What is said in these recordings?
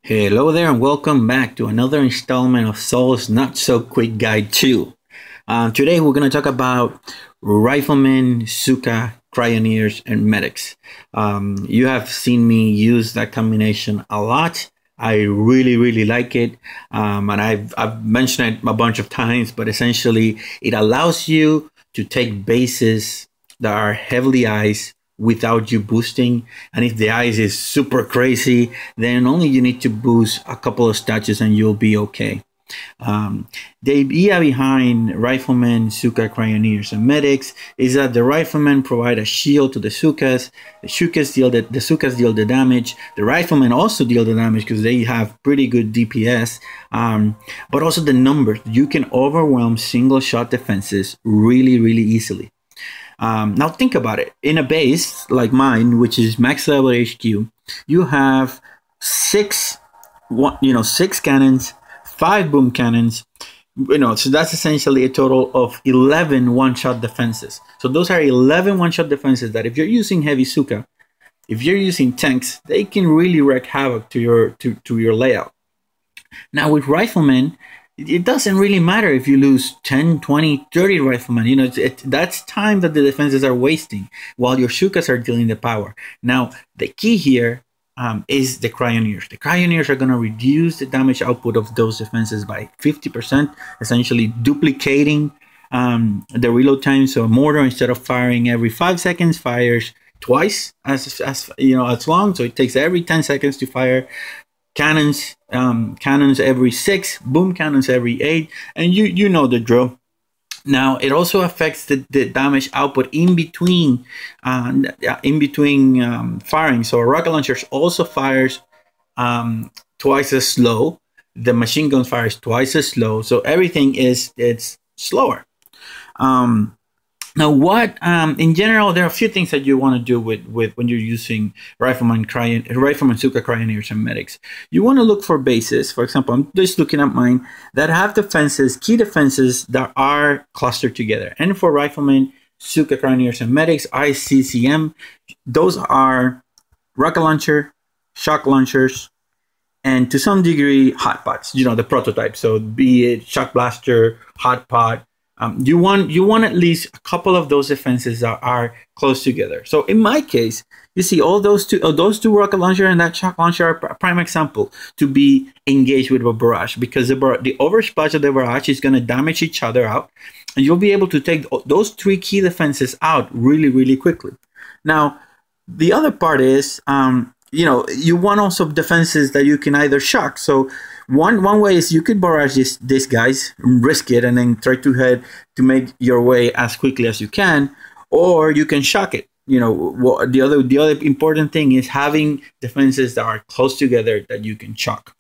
Hello there and welcome back to another installment of Saul's Not So Quick Guide 2. Today we're going to talk about Rifleman, Zooka, Cryoneers, and Medics. You have seen me use that combination a lot. I really like it, and I've mentioned it a bunch of times, but essentially it allows you to take bases that are heavily iced without you boosting, and if the ice is super crazy, then only you need to boost a couple of stats and you'll be okay. The idea behind Rifleman, Zooka, Cryoneers, and Medics is that the Riflemen provide a shield to the Zookas. The Zookas deal the damage. The Riflemen also deal the damage because they have pretty good DPS, but also the numbers. You can overwhelm single shot defenses really easily. Now think about it. In a base like mine, which is max level HQ, you have six cannons, 5 boom cannons, so that's essentially a total of 11 one-shot defenses. So those are 11 one-shot defenses that if you're using heavy Zooka, if you're using tanks, they can really wreak havoc to your layout. Now with Riflemen, it doesn't really matter if you lose 10, 20, 30 Riflemen. That's time that the defenses are wasting while your Zookas are dealing the power. Now, the key here is the Cryoneers. The Cryoneers are going to reduce the damage output of those defenses by 50%, essentially duplicating the reload time. So a mortar, instead of firing every 5 seconds, fires twice as long. So it takes every 10 seconds to fire. Cannons every 6, boom cannons every 8, and you know the drill. Now it also affects the damage output in between firing. So a rocket launcher also fires twice as slow. The machine gun fires twice as slow. So everything it's slower. Now, in general, there are a few things that you want to do with when you're using Rifleman, Zooka, Cryoneers, and Medics. You want to look for bases. For example, I'm just looking at mine that have defenses, key defenses that are clustered together. And for Rifleman, Zooka, Cryoneers, and Medics, RZCM, those are rocket launcher, shock launchers, and to some degree, hot pots. The prototype. So be it shock blaster, hot pot. You want at least a couple of those defenses that are close together. So in my case, you see all those two rocket launcher and that shock launcher are a prime example to be engaged with a barrage, because the oversplash of the barrage is going to damage each other out, and you'll be able to take those 3 key defenses out really quickly. Now, the other part is, you want also defenses that you can either shock. So one way is you could barrage these guys, risk it, and then try to make your way as quickly as you can, or you can shock it. The other important thing is having defenses that are close together that you can shock.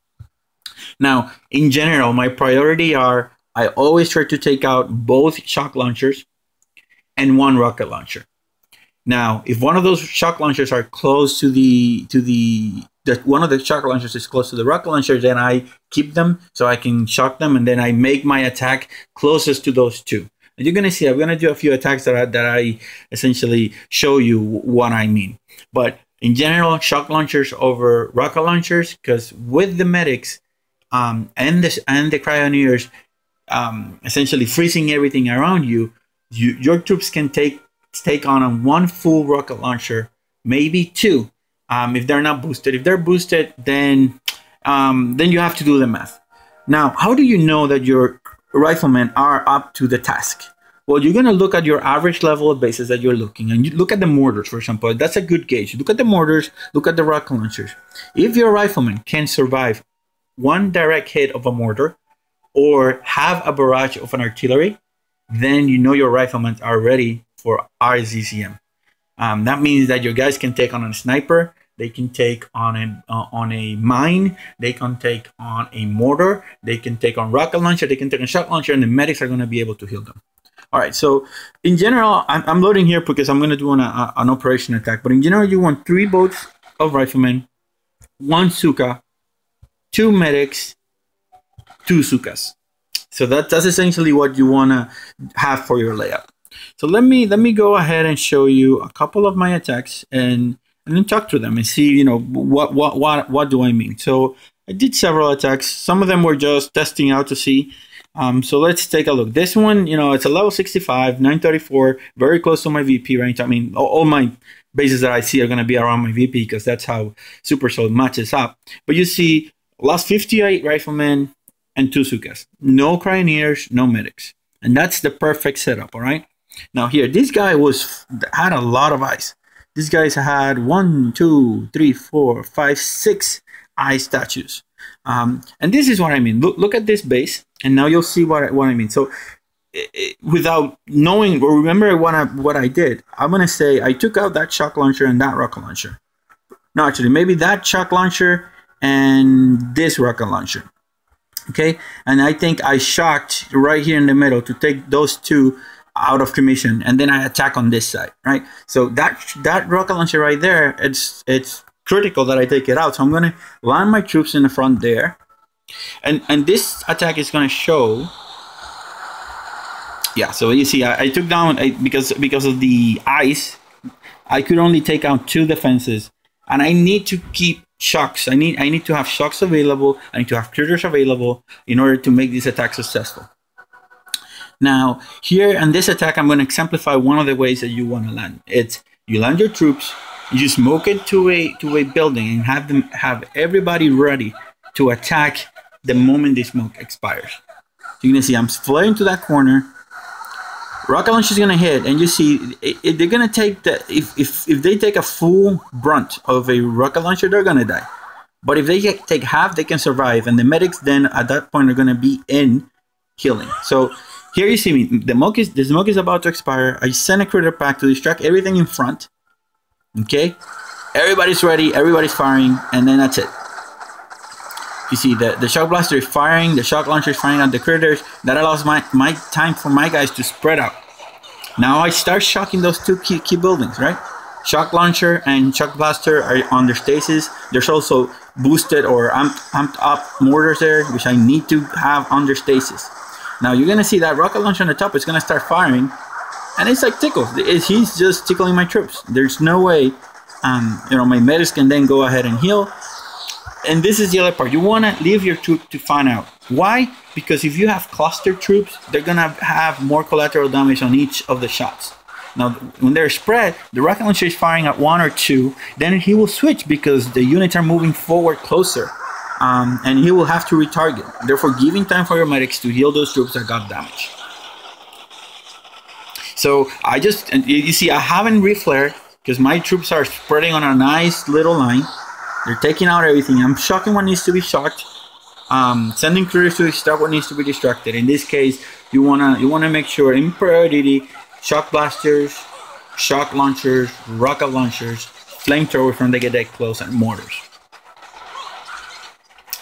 Now, in general, my priority are, I always try to take out both shock launchers and 1 rocket launcher. Now, if one of those shock launchers are close to one of the shock launchers is close to the rocket launcher, then I keep them so I can shock them, and then I make my attack closest to those 2. And you're gonna see, I'm gonna do a few attacks that I essentially show you what I mean. But in general, shock launchers over rocket launchers, because with the Medics and the Cryoneers essentially freezing everything around you, your troops can take on 1 full rocket launcher, maybe 2, if they're not boosted. If they're boosted, then you have to do the math. Now, how do you know that your Riflemen are up to the task? Well, you're going to look at your average level of bases that you're looking, and you look at the mortars, for example. That's a good gauge. Look at the mortars, look at the rocket launchers. If your Rifleman can survive 1 direct hit of a mortar or have a barrage of an artillery, then you know your Riflemen are ready for RZCM. That means that your guys can take on a sniper, they can take on a mine, they can take on a mortar, they can take on rocket launcher, they can take on shock launcher, and the Medics are going to be able to heal them. All right, so in general, I'm loading here because I'm going to do an operation attack, but in general, you want 3 boats of Riflemen, 1 Zooka, 2 Medics, 2 Zookas. So that's essentially what you want to have for your layout. So let me go ahead and show you a couple of my attacks and then talk to them and see, what do I mean. So I did several attacks. Some of them were just testing out to see. So let's take a look. This one, you know, it's a level 65, 934, very close to my VP range. I mean, all my bases that I see are going to be around my VP because that's how Super Soul matches up. But you see, lost 58 Riflemen and 2 Zookas. No Cryoneers, no Medics. And that's the perfect setup, all right? Now here, this guy had a lot of eyes. These guys had 1, 2, 3, 4, 5, 6 eye statues. And this is what I mean. Look at this base, and now you'll see what I mean. So without knowing or remember what I did, I'm going to say I took out that shock launcher and that rocket launcher. No, actually, maybe that shock launcher and this rocket launcher. Okay, and I think I shocked right here in the middle to take those two out of commission, and then I attack on this side, right? So that rocket launcher right there, it's critical that I take it out. So I'm going to line my troops in the front there, and this attack is going to show. Yeah, so you see, I took down because of the ice, I could only take out 2 defenses, and I need to keep shocks. I need to have shocks available. I need to have critters available in order to make this attack successful. Now, here in this attack, I'm going to exemplify one of the ways that you want to land. It's you land your troops, you smoke it to a building, and have everybody ready to attack the moment the smoke expires. So you're going to see I'm flaring to that corner. Rocket launcher is going to hit, and you see they're going to take if they take a full brunt of a rocket launcher, they're going to die. But if they take half, they can survive, and the medics then at that point are going to be in healing. So here you see me. The smoke is about to expire. I send a critter pack to distract everything in front. Okay, everybody's ready. Everybody's firing, and then that's it. You see the shock blaster is firing. The shock launcher is firing at the critters. That allows my time for my guys to spread out. Now I start shocking those 2 key buildings, right? Shock launcher and shock blaster are on their stasis. There's also boosted or amped up mortars there, which I need to have on their stasis. Now you're gonna see that rocket launcher on the top is gonna start firing, and it's like tickles. He's just tickling my troops. There's no way, you know, my medics can then go ahead and heal. And this is the other part. You want to leave your troop to fan out. Why? Because if you have clustered troops, they're going to have more collateral damage on each of the shots. Now, when they're spread, the rocket launcher is firing at 1 or 2. Then he will switch because the units are moving forward closer. And he will have to retarget. Therefore, giving time for your medics to heal those troops that got damaged. So, you see, I haven't reflared because my troops are spreading on a nice little line. They're taking out everything. I'm shocking what needs to be shocked. Sending critters to extract what needs to be distracted. In this case, you wanna make sure in priority, shock blasters, shock launchers, rocket launchers, flamethrowers when they get that close, and mortars.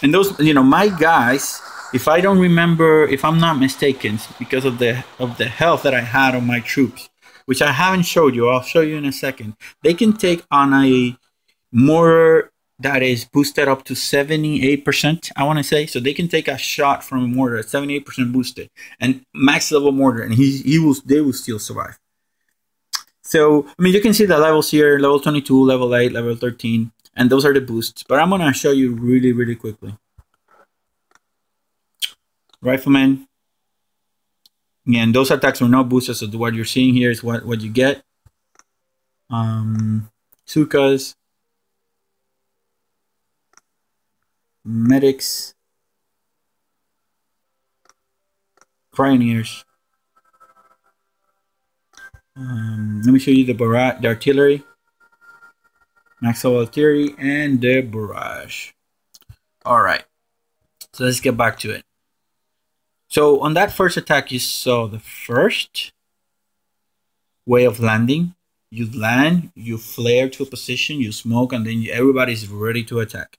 And those, you know, my guys, if I'm not mistaken, because of the health that I had on my troops, which I haven't showed you, I'll show you in a second. They can take on a mortar that is boosted up to 78%, I want to say. So they can take a shot from a mortar at 78% boosted and max level mortar, and they will still survive. So, I mean, you can see the levels here, level 22, level 8, level 13, and those are the boosts. But I'm going to show you really, really quickly. Rifleman. Again, those attacks were not boosted, so what you're seeing here is what you get. Zookas. Medics, Cryoneers. Let me show you the artillery, max level artillery, and the barrage. All right, so let's get back to it. So on that first attack, you saw the first way of landing. You land, you flare to a position, you smoke, and then everybody's ready to attack.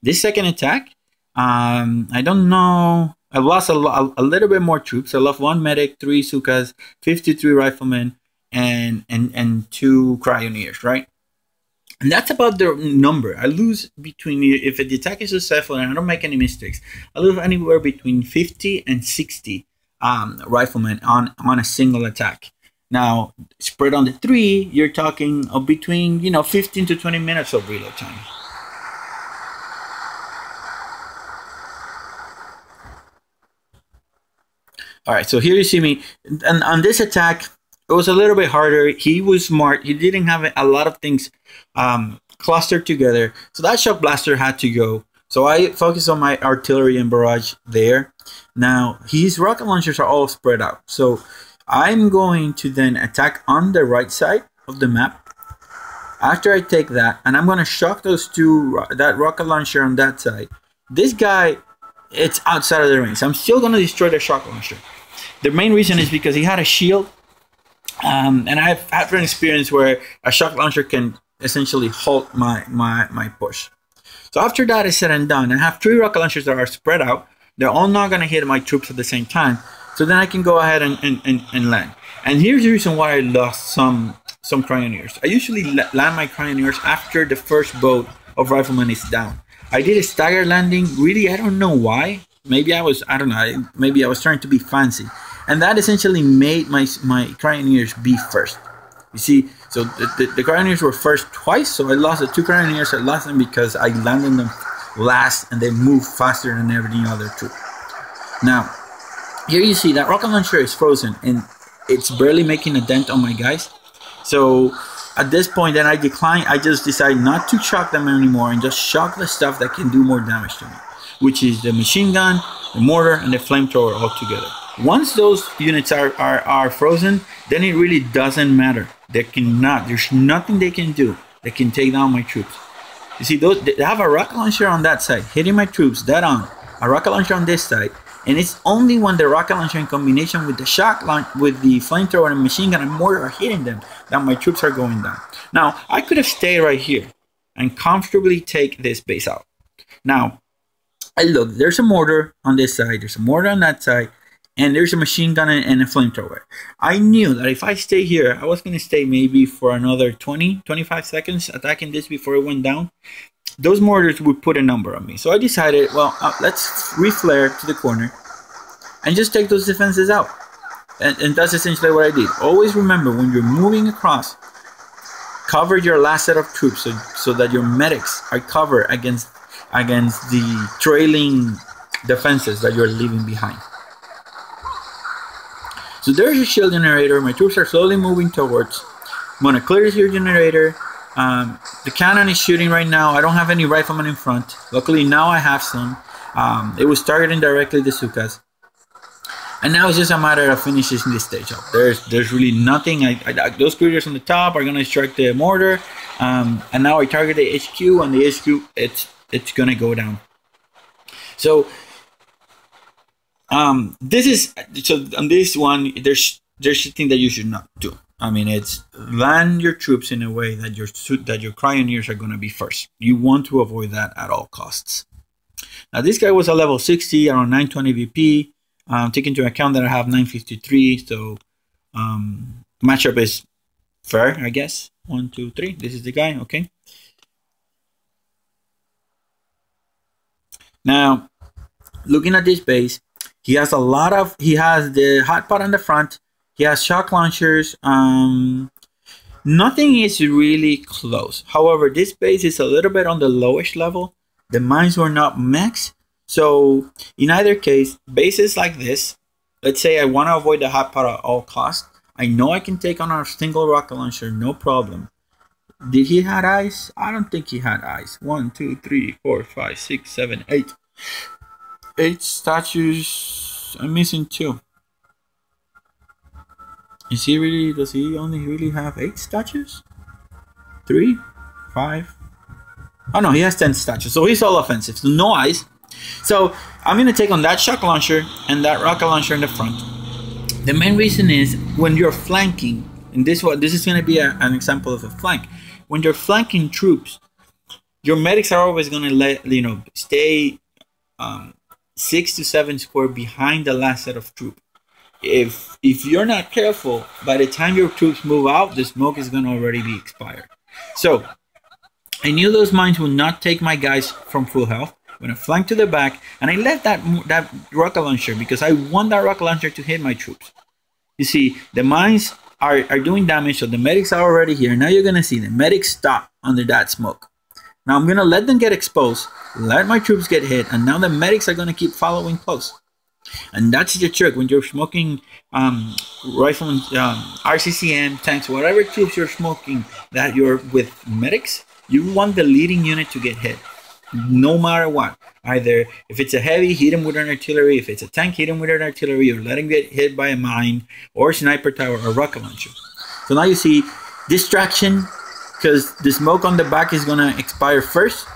This second attack, I don't know. I lost a little bit more troops. I lost 1 medic, 3 Zookas, 53 riflemen, and 2 Cryoneers, right? And that's about the number. I lose between, if the attack is successful and I don't make any mistakes, I lose anywhere between 50 and 60 riflemen on a single attack. Now, spread on the 3, you're talking of between 15 to 20 minutes of reload time. All right, so here you see me. And on this attack, it was a little bit harder. He was smart. He didn't have a lot of things clustered together. So that shock blaster had to go. So I focused on my artillery and barrage there. Now, his rocket launchers are all spread out. So I'm going to then attack on the right side of the map. After I take that, and I'm going to shock those two, that rocket launcher on that side. This guy, it's outside of the range. I'm still going to destroy the shock launcher. The main reason is because he had a shield. And I've had an experience where a shock launcher can essentially halt my push. So after that is said and done, I have 3 rocket launchers that are spread out. They're all not going to hit my troops at the same time. So then I can go ahead and land. And here's the reason why I lost some Cryoneers. I usually land my Cryoneers after the first boat of Rifleman is down. I did a stagger landing. Really, I don't know why. Maybe I was trying to be fancy. And that essentially made my Cryoneers be first. You see, so the Cryoneers were first twice. So I lost the 2 Cryoneers. I lost them because I landed them last and they moved faster than every other troop. Now, here you see that rocket launcher is frozen and it's barely making a dent on my guys. So at this point, then I decline. I just decide not to shock them anymore and just shock the stuff that can do more damage to me, which is the machine gun, the mortar, and the flamethrower all together. Once those units are frozen, then it really doesn't matter. There's nothing they can do that can take down my troops. You see, they have a rocket launcher on that side, hitting my troops dead on. A rocket launcher on this side. And it's only when the rocket launcher in combination with the shock launch, with the flamethrower and machine gun and mortar are hitting them, that my troops are going down. Now, I could have stayed right here and comfortably take this base out. Now, look, there's a mortar on this side, there's a mortar on that side, and there's a machine gun and a flamethrower. I knew that if I stay here, I was going to stay maybe for another 20-25 seconds attacking this before it went down. Those mortars would put a number on me. So I decided, well, let's reflare to the corner and just take those defenses out. And that's essentially what I did. Always remember, when you're moving across, cover your last set of troops so that your medics are covered against the trailing defenses that you're leaving behind. So there's your shield generator. My troops are slowly moving towards. I'm going to clear your generator. The cannon is shooting right now. I don't have any riflemen in front. Luckily now I have some. It was targeting directly the Zookas. And now it's just a matter of finishing this stage up. There's really nothing. Those critters on the top are gonna strike the mortar. And now I target the HQ, and the HQ it's gonna go down. So on this one, there's a thing that you should not do. I mean, it's land your troops in a way that your Cryoneers are going to be first. You want to avoid that at all costs. Now, this guy was a level 60, around 920 VP. Taking into account that I have 953, so matchup is fair, I guess. 1, 2, 3. This is the guy, okay. Now, looking at this base, he has the hot pot on the front. He has shock launchers. Nothing is really close. However, this base is a little bit on the lowish level. The mines were not max. So in either case, bases like this, let's say I want to avoid the hot pot at all costs. I know I can take on a single rocket launcher, no problem. Did he have eyes? I don't think he had eyes. 1, 2, 3, 4, 5, 6, 7, 8. 8 statues. I'm missing 2. Does he only really have 8 statues? 3, 5. Oh no, he has 10 statues. So he's all offensive. So no eyes. So I'm gonna take on that shock launcher and that rocket launcher in the front. The main reason is when you're flanking, and this is gonna be an example of a flank. When you're flanking troops, your medics are always gonna stay 6 to 7 square behind the last set of troops. If you're not careful, by the time your troops move out, the smoke is going to already be expired. So I knew those mines would not take my guys from full health. I'm going to flank to the back, and I left that rocket launcher because I want that rocket launcher to hit my troops. You see, the mines are doing damage, so the medics are already here. Now you're going to see the medics stop under that smoke. Now I'm going to let them get exposed, let my troops get hit, and now the medics are going to keep following close. And that's the trick when you're smoking riflemen, RZCM, tanks, whatever troops you're smoking that you're with medics. You want the leading unit to get hit, no matter what. Either if it's a heavy, hit him with an artillery. If it's a tank, hit him with an artillery, or let him get hit by a mine, or sniper tower, or rocket launcher. So now you see distraction, because the smoke on the back is gonna expire first.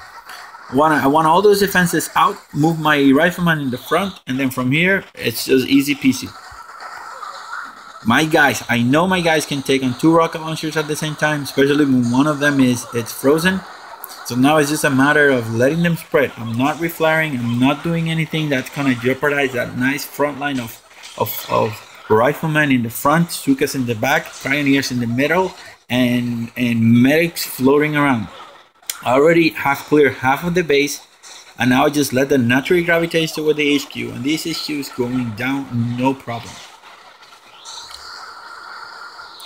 I want all those defenses out, move my rifleman in the front, and then from here, it's just easy peasy. My guys, I know my guys can take on 2 rocket launchers at the same time, especially when one of them it's frozen. So now it's just a matter of letting them spread. I'm not reflaring, I'm not doing anything that's gonna jeopardize that nice front line of riflemen in the front, Zookas in the back, Cryoneers in the middle, and medics floating around. I already have cleared half of the base, and now I just let them naturally gravitate toward the HQ, and this HQ is going down no problem.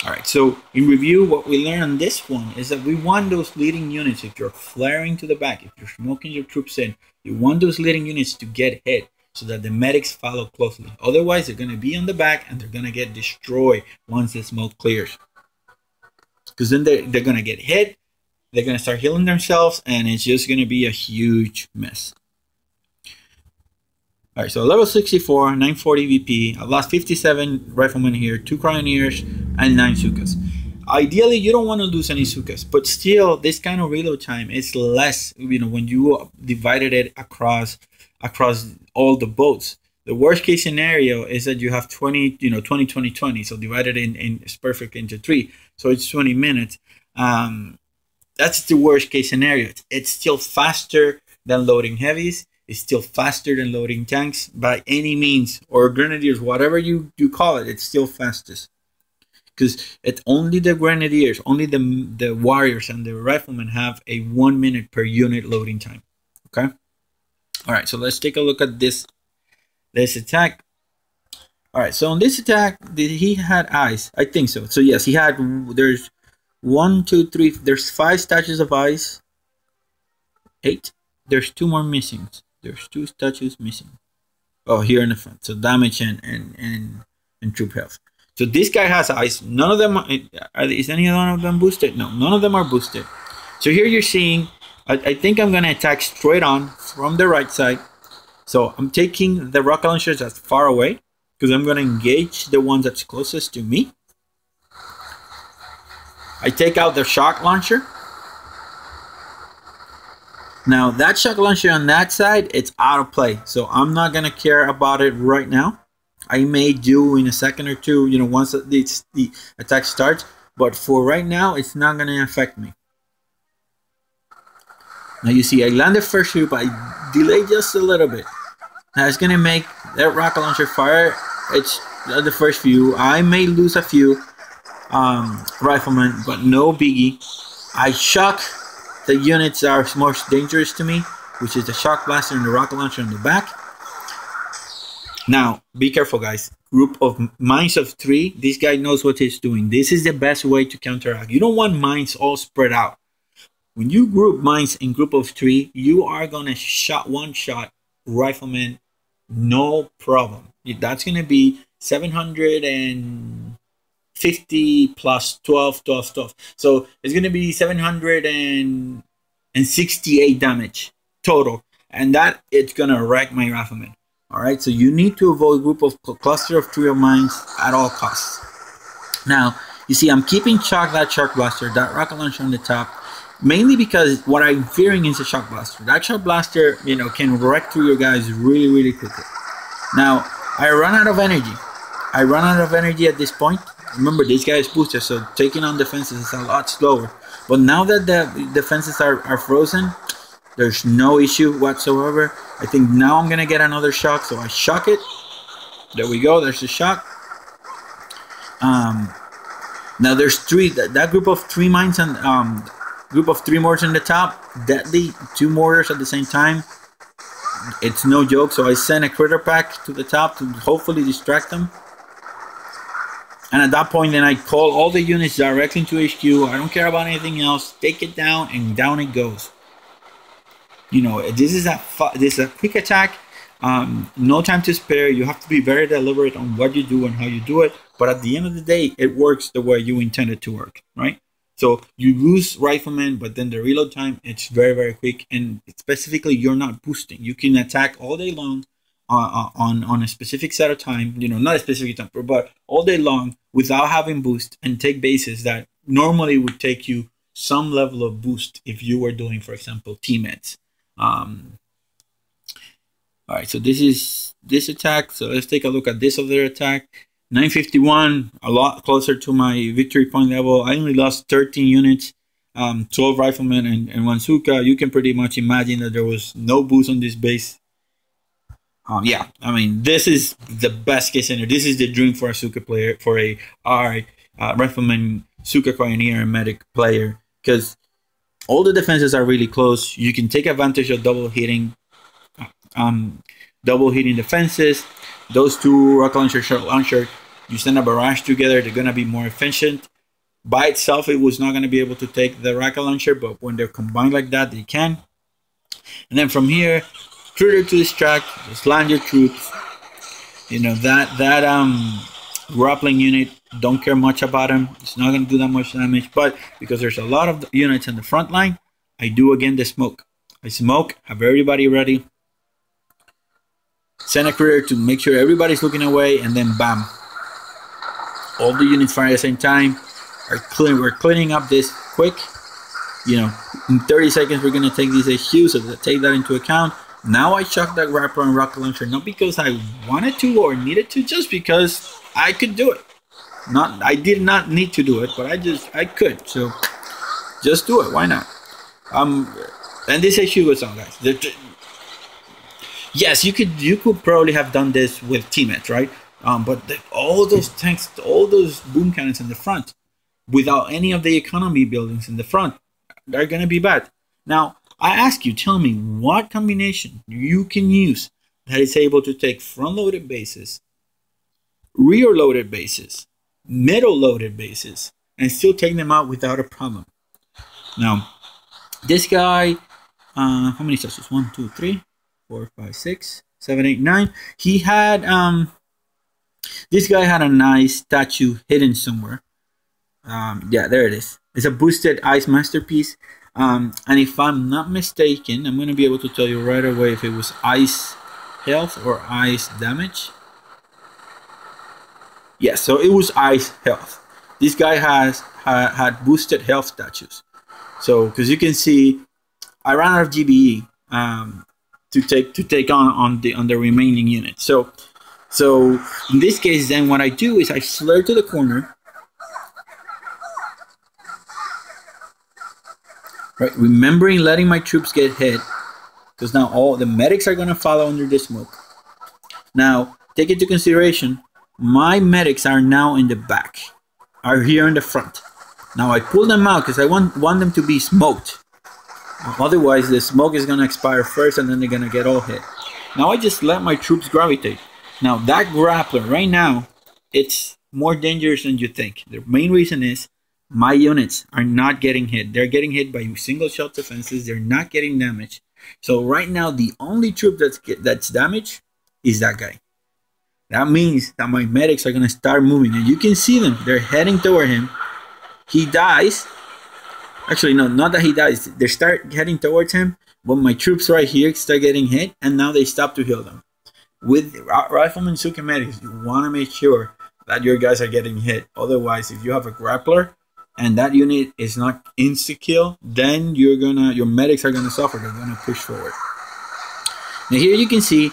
Alright, so in review, what we learned on this one is that we want those leading units, if you're flaring to the back, if you're smoking your troops in, you want those leading units to get hit so that the medics follow closely. Otherwise, they're going to be on the back and they're going to get destroyed once the smoke clears. Because then they're going to get hit, they're going to start healing themselves, and it's just going to be a huge mess. Alright, so level 64, 940 VP. I lost 57 riflemen here, 2 Cryoneers, and 9 Zookas. Ideally, you don't want to lose any Zookas, but still, this kind of reload time is less, when you divided it across all the boats. The worst case scenario is that you have 20, 20, 20, 20. So divided it's perfect into 3. So it's 20 minutes. That's the worst case scenario. It's still faster than loading heavies. It's still faster than loading tanks by any means, or grenadiers, whatever you call it. It's still fastest. Because it's only the grenadiers, only the warriors and the riflemen have a 1 minute per unit loading time. Okay. All right. So let's take a look at this attack. All right. So on this attack, did he had ice? I think so. So yes, he had. There's 1, 2, 3. There's 5 statues of ice. 8. There's 2 more missing. There's 2 statues missing. Oh, here in the front. So damage and troop health. So this guy has ice. None of them is any one of them boosted? No, none of them are boosted. So here you're seeing. I think I'm gonna attack straight on from the right side. So I'm taking the rocket launchers that's far away because I'm gonna engage the ones that's closest to me. I take out the shock launcher. Now that shock launcher on that side, it's out of play. So I'm not gonna care about it right now. I may do in a second or two, once the attack starts. But for right now, it's not gonna affect me. Now you see, I landed first troop. I delayed just a little bit. Now it's gonna make that rocket launcher fire. It's the first few. I may lose a few riflemen, but no biggie. I shock the units that are most dangerous to me, which is the shock blaster and the rocket launcher on the back. Now, be careful, guys. Group of mines of 3. This guy knows what he's doing. This is the best way to counteract. You don't want mines all spread out. When you group mines in group of 3, you are going to one-shot riflemen, no problem. That's going to be 750 plus 12. So it's going to be 768 damage total. And that it's going to wreck my riflemen. All right, so you need to avoid cluster of 3 of mines at all costs. Now, you see, I'm keeping that shock blaster, that rocket launcher on the top, mainly because what I'm fearing is a shock blaster. That shock blaster, can wreck through your guys really, really quickly. Now, I run out of energy. At this point. Remember, this guy is boosted, so taking on defenses is a lot slower. But now that the defenses are frozen, there's no issue whatsoever. I think now I'm going to get another shock, so I shock it. There we go, there's the shock. Now there's 3, that group of 3 mines and group of 3 mortars on the top, deadly, 2 mortars at the same time. It's no joke, so I send a critter pack to the top to hopefully distract them. And at that point, then I call all the units directly into HQ. I don't care about anything else. Take it down, and down it goes. This is a quick attack. No time to spare. You have to be very deliberate on what you do and how you do it. But at the end of the day, it works the way you intended to work, right? So you lose Rifleman, but then the reload time, it's very, very quick. And specifically, you're not boosting. You can attack all day long on a specific set of time, not a specific time, but all day long without having boost, and take bases that normally would take you some level of boost if you were doing, for example, teammates. All right, so this is this attack. So let's take a look at this other attack. 951, a lot closer to my victory point level. I only lost 13 units, 12 Riflemen and 1 Zooka. You can pretty much imagine that there was no boost on this base. Yeah, I mean, this is the best case scenario. This is the dream for a Zooka player, for a Rifleman, Zooka, Cryoneer, and Medic player, because all the defenses are really close. You can take advantage of double hitting defenses. Those two rocket launcher, short launcher, you send a barrage together, they're gonna be more efficient. By itself, it was not gonna be able to take the rocket launcher, but when they're combined like that, they can. And then from here, trigger to distract, just land your troops. That grappling unit, don't care much about him. It's not gonna do that much damage, but because there's a lot of units in the front line, I do again the smoke. I smoke, have everybody ready. Send a courier to make sure everybody's looking away, and then bam. All the units fire at the same time. We're cleaning up this quick. In 30 seconds, we're going to take these HQs, so take that into account. Now I chuck that grappler and rocket launcher, not because I wanted to or needed to, just because I could do it. I did not need to do it, but I could. So just do it. Why not? And this HQ was on, guys. Yes, you could probably have done this with teammates, right? But all those tanks, all those boom cannons in the front, without any of the economy buildings in the front, are going to be bad. Now, I ask you, tell me what combination you can use that is able to take front-loaded bases, rear-loaded bases, middle-loaded bases, and still take them out without a problem. Now, this guy, how many statues? 1, 2, 3, 4, 5, 6, 7, 8, 9. He had this guy had a nice statue hidden somewhere. Yeah, there it is. It's a boosted ice masterpiece. And if I'm not mistaken, I'm going to be able to tell you right away if it was ice health or ice damage. Yeah, so it was ice health. This guy had boosted health statues. So, because you can see, I ran out of GBE to take on the remaining units. So in this case, then what I do is I flare to the corner. Right, remembering letting my troops get hit, because now all the medics are going to follow under the smoke. Now, take into consideration, my medics are now in the back, are here in the front. Now I pull them out because I want them to be smoked. Otherwise, the smoke is going to expire first, and then they're going to get all hit. Now I just let my troops gravitate. Now that grappler right now, it's more dangerous than you think. The main reason is my units are not getting hit. They're getting hit by single shot defenses. They're not getting damaged. So right now, the only troop that's damaged is that guy. That means that my medics are going to start moving. And you can see them. They're heading toward him. He dies. Actually, no, not that he dies. They start heading towards him. But my troops right here start getting hit. And now they stop to heal them. With Rifleman, Zooka, Medics, you want to make sure that your guys are getting hit. Otherwise, if you have a grappler and that unit is not insta-kill, then your medics are gonna suffer. They're gonna push forward. Now here you can see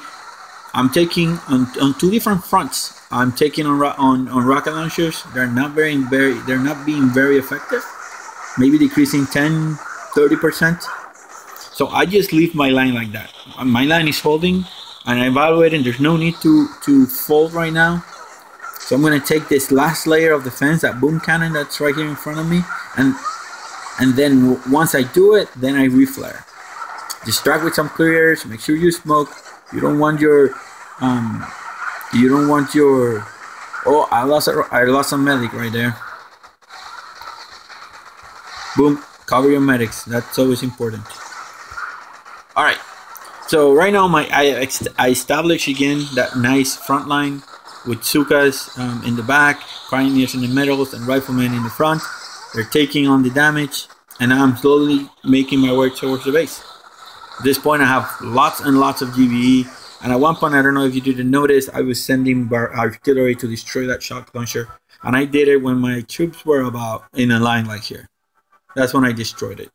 I'm taking on two different fronts. I'm taking on rocket launchers. They're not being very effective. Maybe decreasing 10-30%. So I just leave my line like that. My line is holding and I'm evaluating. There's no need to fold right now. So I'm going to take this last layer of defense, that boom cannon that's right here in front of me, and then once I do it, then I reflare. Distract with some clears, make sure you smoke. You don't want your oh, I lost a medic right there. Boom, cover your medics. That's always important. All right. So right now, I established again that nice front line with Zookas in the back, Cryoneers in the middle, and Rifleman in the front. They're taking on the damage, and I'm slowly making my way towards the base. At this point, I have lots and lots of GVE, and at one point, I don't know if you didn't notice, I was sending artillery to destroy that shock launcher, and I did it when my troops were about in a line like here. That's when I destroyed it.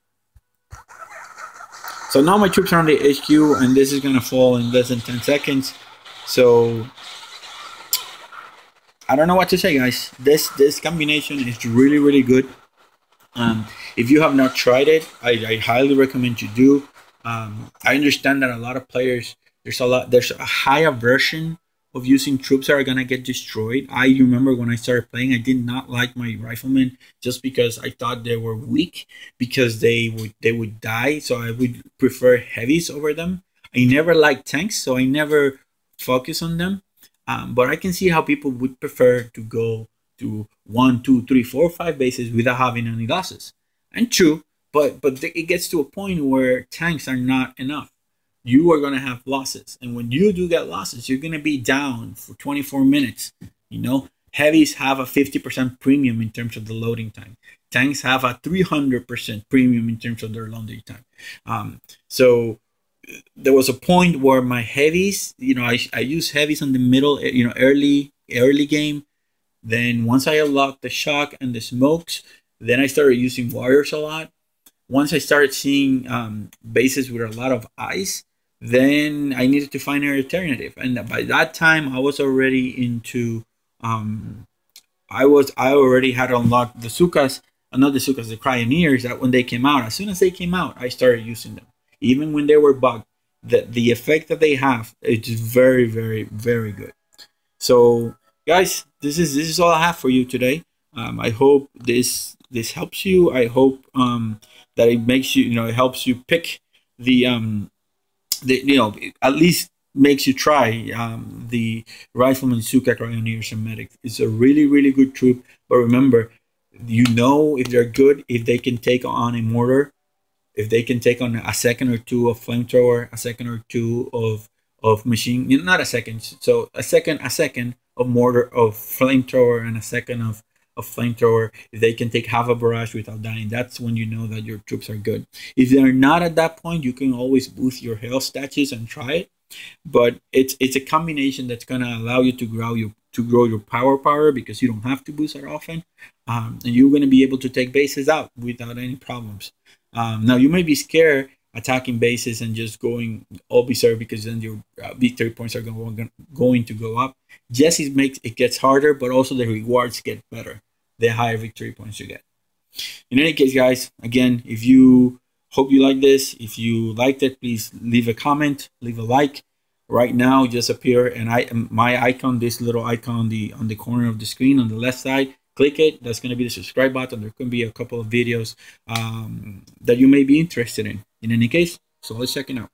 So now my troops are on the HQ, and this is gonna fall in less than 10 seconds. So I don't know what to say, guys. This combination is really good. If you have not tried it, I highly recommend you do. I understand that a lot of players, there's a high aversion of using troops that are gonna get destroyed. I remember when I started playing, I did not like my Riflemen just because I thought they were weak, because they would die. So I would prefer heavies over them. I never liked tanks, so I never focus on them. But I can see how people would prefer to go to 1, 2, 3, 4, 5 bases without having any losses. And true, but it gets to a point where tanks are not enough. You are going to have losses, and when you do get losses, you're going to be down for 24 minutes. You know, heavies have a 50% premium in terms of the loading time. Tanks have a 300% premium in terms of their loading time. So there was a point where my heavies, you know, I use heavies on the middle, you know, early game. Then once I unlocked the shock and the smokes, then I started using warriors a lot. Once I started seeing bases with a lot of ice, then I needed to find an alternative. And by that time, I was already into, I already had unlocked the Zookas, not the Zookas, the Cryoneers, that when they came out, as soon as they came out, I started using them. Even when they were bugged, the effect that they have, it's very good. So guys, this is all I have for you today. I hope this helps you. I hope that it makes you, you know, it helps you pick the you know, at least makes you try the Rifleman, Zooka, Cryoneers and Medic. It's a really good troop. But remember, you know, if they're good, if they can take on a mortar, if they can take on a second or two of flamethrower, a second or two of machine, not a second, so a second of mortar, of flamethrower, and a second of flamethrower. If they can take half a barrage without dying, that's when you know that your troops are good. If they're not at that point, you can always boost your health statues and try it. But it's a combination that's gonna allow you to grow your power, because you don't have to boost it often, and you're gonna be able to take bases out without any problems. Now you may be scared attacking bases and just going all berserk, because then your victory points are going to go up. Yes, it gets harder, but also the rewards get better the higher victory points you get. In any case, guys, again, if you hope you like this, if you liked it, please leave a comment, leave a like. Right now, just appear and my icon, this little icon on the corner of the screen on the left side. Click it. That's going to be the subscribe button. There could be a couple of videos that you may be interested in. In any case, so let's check it out.